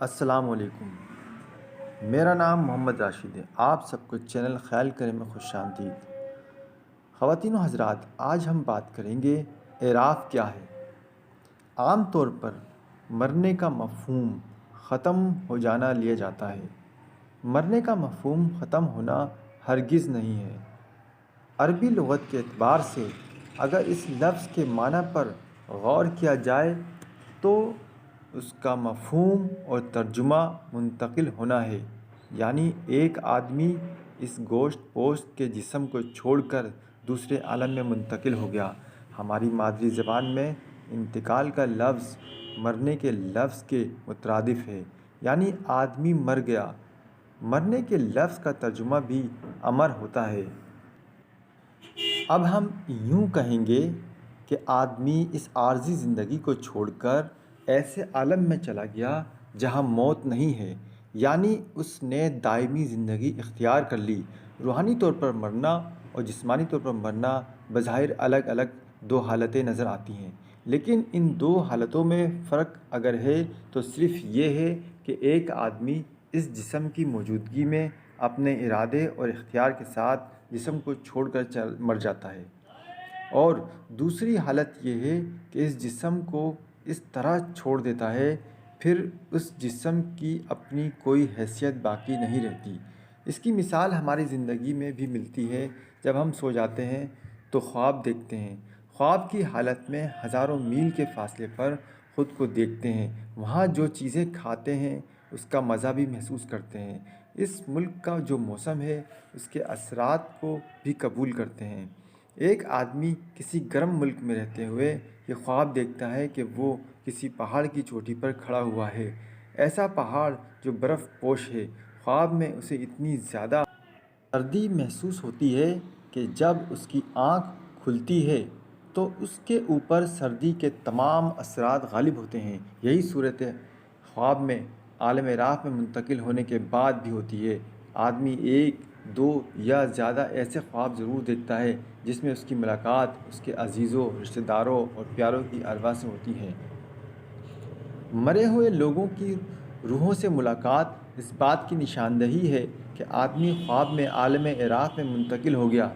السلام علیکم۔ میرا نام محمد راشد ہے۔ آپ سب کو چینل خیال کریں میں خوش آمدید۔ خواتین و حضرات، آج ہم بات کریں گے اعراف کیا ہے۔ عام طور پر مرنے کا مفہوم ختم ہو جانا لیا جاتا ہے۔ مرنے کا مفہوم ختم ہونا ہرگز نہیں ہے۔ عربی لغت کے اعتبار سے اگر اس لفظ کے معنی پر غور کیا جائے تو اس کا مفہوم اور ترجمہ منتقل ہونا ہے، یعنی ایک آدمی اس گوشت پوشت کے جسم کو چھوڑ کر دوسرے عالم میں منتقل ہو گیا۔ ہماری مادری زبان میں انتقال کا لفظ مرنے کے لفظ کے مترادف ہے، یعنی آدمی مر گیا۔ مرنے کے لفظ کا ترجمہ بھی امر ہوتا ہے۔ اب ہم یوں کہیں گے کہ آدمی اس عارضی زندگی کو چھوڑ کر ایسے عالم میں چلا گیا جہاں موت نہیں ہے، یعنی اس نے دائمی زندگی اختیار کر لی۔ روحانی طور پر مرنا اور جسمانی طور پر مرنا بظاہر الگ الگ دو حالتیں نظر آتی ہیں، لیکن ان دو حالتوں میں فرق اگر ہے تو صرف یہ ہے کہ ایک آدمی اس جسم کی موجودگی میں اپنے ارادے اور اختیار کے ساتھ جسم کو چھوڑ کر مر جاتا ہے، اور دوسری حالت یہ ہے کہ اس جسم کو اس طرح چھوڑ دیتا ہے پھر اس جسم کی اپنی کوئی حیثیت باقی نہیں رہتی۔ اس کی مثال ہماری زندگی میں بھی ملتی ہے۔ جب ہم سو جاتے ہیں تو خواب دیکھتے ہیں۔ خواب کی حالت میں ہزاروں میل کے فاصلے پر خود کو دیکھتے ہیں، وہاں جو چیزیں کھاتے ہیں اس کا مزہ بھی محسوس کرتے ہیں، اس ملک کا جو موسم ہے اس کے اثرات کو بھی قبول کرتے ہیں۔ ایک آدمی کسی گرم ملک میں رہتے ہوئے یہ خواب دیکھتا ہے کہ وہ کسی پہاڑ کی چوٹی پر کھڑا ہوا ہے، ایسا پہاڑ جو برف پوش ہے۔ خواب میں اسے اتنی زیادہ سردی محسوس ہوتی ہے کہ جب اس کی آنکھ کھلتی ہے تو اس کے اوپر سردی کے تمام اثرات غالب ہوتے ہیں۔ یہی صورت خواب میں عالم اعراف میں منتقل ہونے کے بعد بھی ہوتی ہے۔ آدمی ایک، دو یا زیادہ ایسے خواب ضرور دیکھتا ہے جس میں اس کی ملاقات اس کے عزیزوں، رشتہ داروں اور پیاروں کی ارواح سے ہوتی ہے۔ مرے ہوئے لوگوں کی روحوں سے ملاقات اس بات کی نشاندہی ہے کہ آدمی خواب میں عالم اعراف میں منتقل ہو گیا۔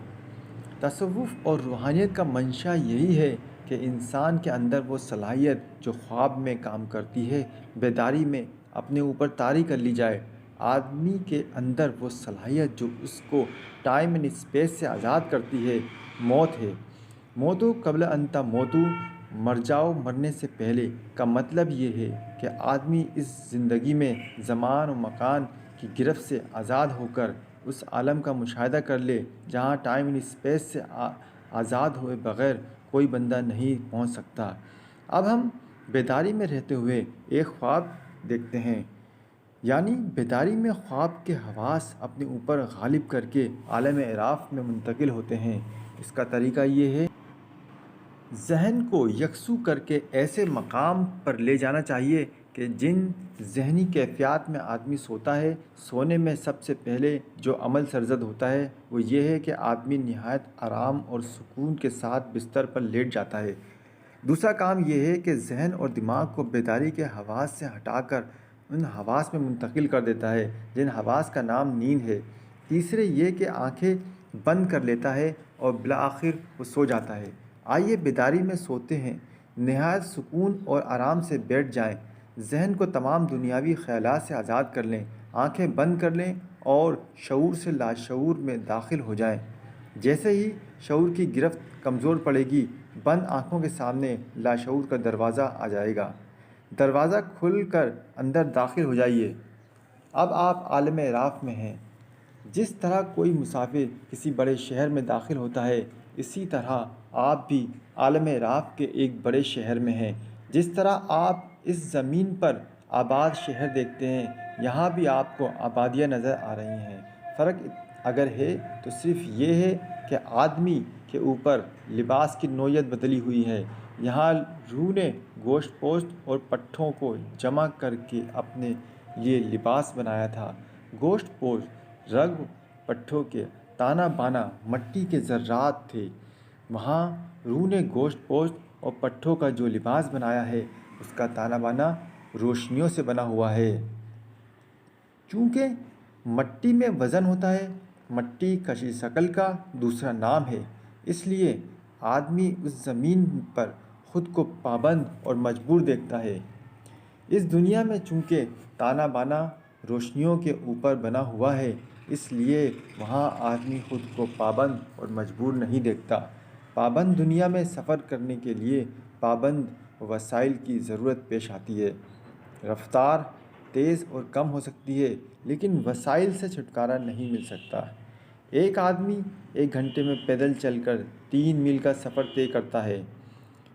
تصوف اور روحانیت کا منشا یہی ہے کہ انسان کے اندر وہ صلاحیت جو خواب میں کام کرتی ہے بیداری میں اپنے اوپر طاری کر لی جائے۔ آدمی کے اندر وہ صلاحیت جو اس کو ٹائم اینڈ اسپیس سے آزاد کرتی ہے موت ہے۔ موتو قبل ان تموتوا، مر جاؤ مرنے سے پہلے کا مطلب یہ ہے کہ آدمی اس زندگی میں زمان و مکان کی گرفت سے آزاد ہو کر اس عالم کا مشاہدہ کر لے جہاں ٹائم اینڈ اسپیس سے آزاد ہوئے بغیر کوئی بندہ نہیں پہنچ سکتا۔ اب ہم بیداری میں رہتے ہوئے ایک خواب دیکھتے ہیں، یعنی بیداری میں خواب کے حواس اپنے اوپر غالب کر کے عالم اعراف میں منتقل ہوتے ہیں۔ اس کا طریقہ یہ ہے، ذہن کو یکسو کر کے ایسے مقام پر لے جانا چاہیے کہ جن ذہنی کیفیات میں آدمی سوتا ہے۔ سونے میں سب سے پہلے جو عمل سرزد ہوتا ہے وہ یہ ہے کہ آدمی نہایت آرام اور سکون کے ساتھ بستر پر لیٹ جاتا ہے۔ دوسرا کام یہ ہے کہ ذہن اور دماغ کو بیداری کے حواس سے ہٹا کر ان حواس میں منتقل کر دیتا ہے جن حواس کا نام نیند ہے۔ تیسرے یہ کہ آنکھیں بند کر لیتا ہے اور بالآخر وہ سو جاتا ہے۔ آئیے بیداری میں سوتے ہیں، نہایت سکون اور آرام سے بیٹھ جائیں، ذہن کو تمام دنیاوی خیالات سے آزاد کر لیں، آنکھیں بند کر لیں اور شعور سے لاشعور میں داخل ہو جائیں۔ جیسے ہی شعور کی گرفت کمزور پڑے گی، بند آنکھوں کے سامنے لاشعور کا دروازہ آ جائے گا۔ دروازہ کھل کر اندر داخل ہو جائیے۔ اب آپ عالم اعراف میں ہیں۔ جس طرح کوئی مسافر کسی بڑے شہر میں داخل ہوتا ہے، اسی طرح آپ بھی عالم اعراف کے ایک بڑے شہر میں ہیں۔ جس طرح آپ اس زمین پر آباد شہر دیکھتے ہیں، یہاں بھی آپ کو آبادیاں نظر آ رہی ہیں۔ فرق اگر ہے تو صرف یہ ہے کہ آدمی کے اوپر لباس کی نوعیت بدلی ہوئی ہے۔ یہاں روح نے گوشت پوشت اور پٹھوں کو جمع کر کے اپنے لیے لباس بنایا تھا۔ گوشت پوشت رگ پٹھوں کے تانا بانا مٹی کے ذرات تھے، وہاں روح نے گوشت پوشت اور پٹھوں کا جو لباس بنایا ہے اس کا تانا بانا روشنیوں سے بنا ہوا ہے۔ چونکہ مٹی میں وزن ہوتا ہے، مٹی کشش شکل کا دوسرا نام ہے، اس لیے آدمی اس زمین پر خود کو پابند اور مجبور دیکھتا ہے۔ اس دنیا میں چونکہ تانا بانا روشنیوں کے اوپر بنا ہوا ہے، اس لیے وہاں آدمی خود کو پابند اور مجبور نہیں دیکھتا۔ پابند دنیا میں سفر کرنے کے لیے پابند وسائل کی ضرورت پیش آتی ہے۔ رفتار تیز اور کم ہو سکتی ہے، لیکن وسائل سے چھٹکارا نہیں مل سکتا۔ ایک آدمی 1 گھنٹے میں پیدل چل کر 3 میل کا سفر طے کرتا ہے۔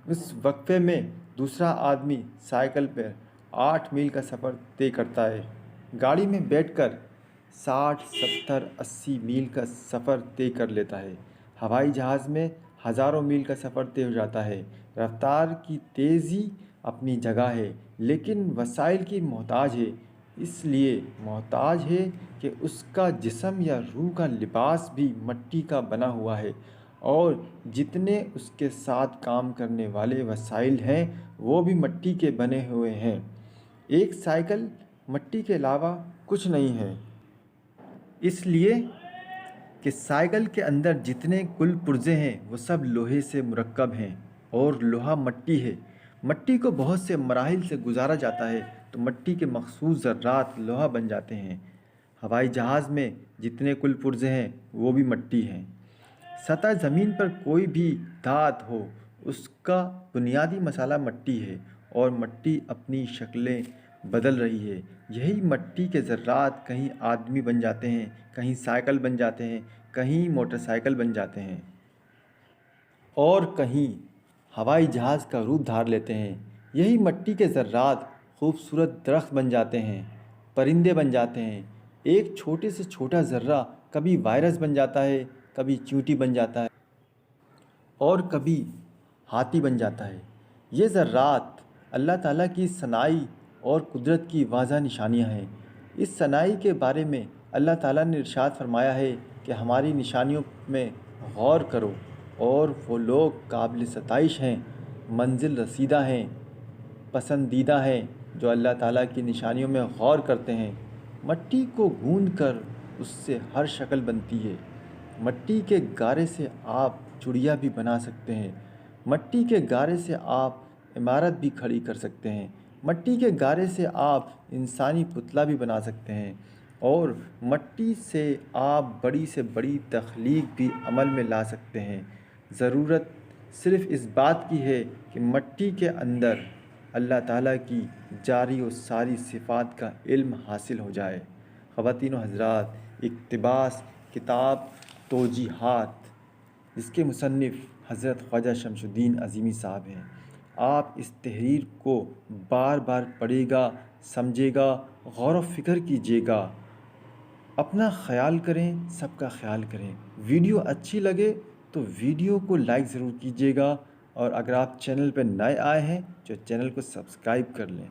اس وقفے میں دوسرا آدمی سائیکل پر 8 میل کا سفر طے کرتا ہے۔ گاڑی میں بیٹھ کر 60، 70، 80 میل کا سفر طے کر لیتا ہے۔ ہوائی جہاز میں ہزاروں میل کا سفر طے ہو جاتا ہے۔ رفتار کی تیزی اپنی جگہ ہے، لیکن وسائل کی محتاج ہے۔ اس لیے محتاج ہے کہ اس کا جسم یا روح کا لباس بھی مٹی کا بنا ہوا ہے، اور جتنے اس کے ساتھ کام کرنے والے وسائل ہیں وہ بھی مٹی کے بنے ہوئے ہیں۔ ایک سائیکل مٹی کے علاوہ کچھ نہیں ہے، اس لیے کہ سائیکل کے اندر جتنے کل پرزے ہیں وہ سب لوہے سے مرکب ہیں، اور لوہا مٹی ہے۔ مٹی کو بہت سے مراحل سے گزارا جاتا ہے تو مٹی کے مخصوص ذرات لوہا بن جاتے ہیں۔ ہوائی جہاز میں جتنے کل پرزے ہیں وہ بھی مٹی ہیں۔ سطح زمین پر کوئی بھی دھات ہو، اس کا بنیادی مسئلہ مٹی ہے، اور مٹی اپنی شکلیں بدل رہی ہے۔ یہی مٹی کے ذرات کہیں آدمی بن جاتے ہیں، کہیں سائیکل بن جاتے ہیں، کہیں موٹر سائیکل بن جاتے ہیں، اور کہیں ہوائی جہاز کا روپ دھار لیتے ہیں۔ یہی مٹی کے ذرات خوبصورت درخت بن جاتے ہیں، پرندے بن جاتے ہیں۔ ایک چھوٹے سے چھوٹا ذرہ کبھی وائرس بن جاتا ہے، کبھی چیونٹی بن جاتا ہے، اور کبھی ہاتھی بن جاتا ہے۔ یہ ذرات اللہ تعالیٰ کی صناعی اور قدرت کی واضح نشانیاں ہیں۔ اس صناعی کے بارے میں اللہ تعالیٰ نے ارشاد فرمایا ہے کہ ہماری نشانیوں میں غور کرو، اور وہ لوگ قابل ستائش ہیں، منزل رسیدہ ہیں، پسندیدہ ہیں جو اللہ تعالیٰ کی نشانیوں میں غور کرتے ہیں۔ مٹی کو گوندھ کر اس سے ہر شکل بنتی ہے۔ مٹی کے گارے سے آپ چڑیا بھی بنا سکتے ہیں۔ مٹی کے گارے سے آپ عمارت بھی کھڑی کر سکتے ہیں۔ مٹی کے گارے سے آپ انسانی پتلا بھی بنا سکتے ہیں، اور مٹی سے آپ بڑی سے بڑی تخلیق بھی عمل میں لا سکتے ہیں۔ ضرورت صرف اس بات کی ہے کہ مٹی کے اندر اللہ تعالیٰ کی جاری و ساری صفات کا علم حاصل ہو جائے۔ خواتین و حضرات، اقتباس کتاب توجیہات، اس کے مصنف حضرت خواجہ شمس الدین عظیمی صاحب ہیں۔ آپ اس تحریر کو بار بار پڑھیے گا، سمجھے گا، غور و فکر کیجیے گا۔ اپنا خیال کریں، سب کا خیال کریں۔ ویڈیو اچھی لگے تو ویڈیو کو لائک ضرور کیجیے گا، اور اگر آپ چینل پہ نئے آئے ہیں تو چینل کو سبسکرائب کر لیں۔